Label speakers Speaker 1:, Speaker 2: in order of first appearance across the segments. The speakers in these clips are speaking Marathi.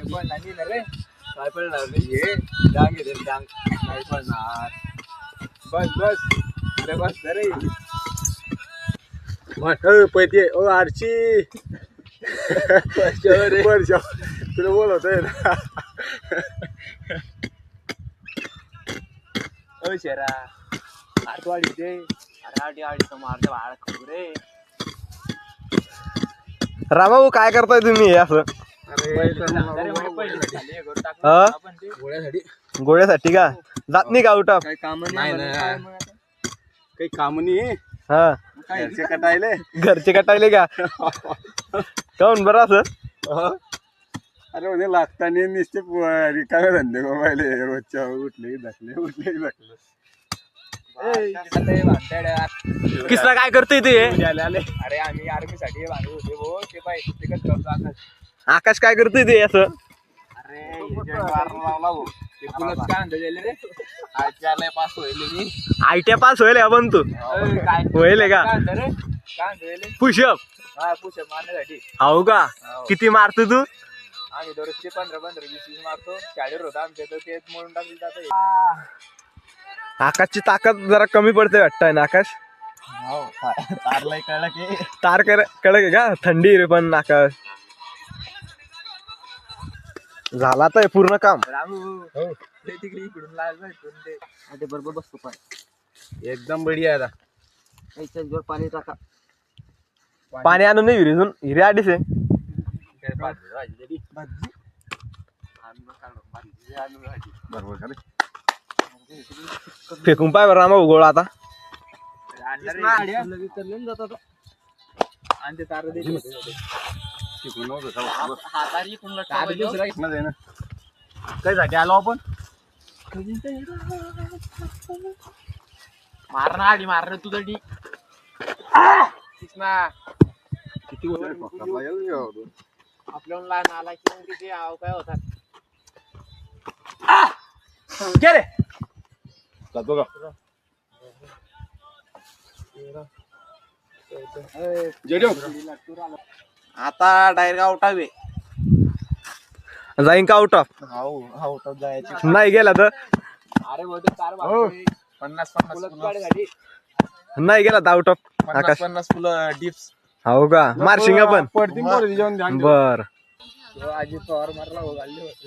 Speaker 1: काय पडणार रे डांग येते डांग नाही पडणार बस बस बस रे
Speaker 2: पैसे ओ आरची तुला बोलवतोय ना
Speaker 1: शेरा आठवाडी दे अरे आडी मारते बाळा खू रे
Speaker 2: रामभाऊ काय करताय तुम्ही असं गोळ्यासाठी का जात नाही का आउट ऑफ
Speaker 1: काही काम नाही
Speaker 2: हा घरचे कटायले का काऊन बरं असं
Speaker 1: अरे उद्या लागताना नुसते रिकामे धंदे मोबाईल रोजच्या उठले दाखले
Speaker 2: किसला काय करतोय ते
Speaker 1: अरे आम्ही आर्मी साठी बांधत होते भाऊ ते पाहिजे
Speaker 2: आकाश काय करतोय ते असं आयटीआय पास होईल आपण तू होईल का पुशअप
Speaker 1: पुशअप मारण्यासाठी
Speaker 2: हो का किती मारतो तू
Speaker 1: आम्ही दररोजचे 15-20 मारतो शाळेवर होता आमच्या तर तेच म्हणून टाकली जात
Speaker 2: आकाशची ताकद जरा कमी पडते वाटतंय ना आकाश
Speaker 1: तारला कळला की
Speaker 2: तार कळक का थंडी रे पण आकाश झाला तर पूर्ण काम
Speaker 1: तिकडे इकडून लाल बरोबर बसतो पाय एकदम बढिया आहे पाणी टाका
Speaker 2: पाणी आणून नाही विहिरीतून हिरे आडीच आहे
Speaker 1: बरोबर
Speaker 2: फेकून पाय बरं रामा गोळा आता
Speaker 1: काय साठी आलो आपण मारणं आधी मारणं तुझं डी किती आपल्याला लहान आला की मग तिथे आव काय होतात
Speaker 2: रे
Speaker 1: जातो का आता डायरेक्ट आउट हवे
Speaker 2: जाईन का आउट ऑफ
Speaker 1: आउट ऑफ जायची
Speaker 2: नाही गेला तर
Speaker 1: अरे 50
Speaker 2: नाही गेला तर आउट ऑफ आकाश
Speaker 1: 50 फुलं डिप्स
Speaker 2: हो का मारशिंग आपण बर
Speaker 1: अजित पवार मारला हो घालले होते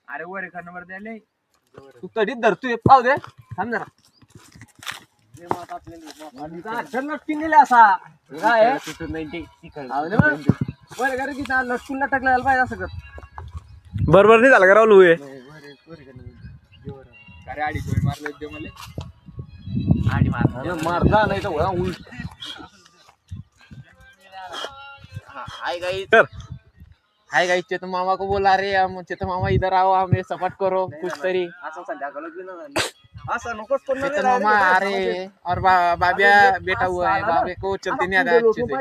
Speaker 1: अरे वर एका नंबर द्यायला तू कधीच धरतोय पाव दे थांब जरा लटकीन असा काय लटकून लटकला पाहिजे असं कर
Speaker 2: बरोबर नाही झालं का राहुल उये
Speaker 1: अरे आडी जोडी मारले मला आडी मारला नाही तर हाय गाइस चेतन मामा को बोला रे चेतन मामा इधर आओ हमें सपोर्ट करो कुछ तरी चेतन मामा अरे और बाबिया बेटा हुआ है बाबे को चलते नहीं आता अच्छे से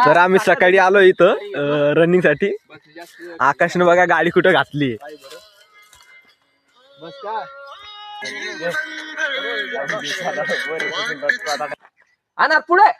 Speaker 2: तर आम्ही सकाळी आलो इथं रनिंग साठी आकाशने बघा गाडी कुठं घातली
Speaker 1: बस का
Speaker 2: आणा पुढे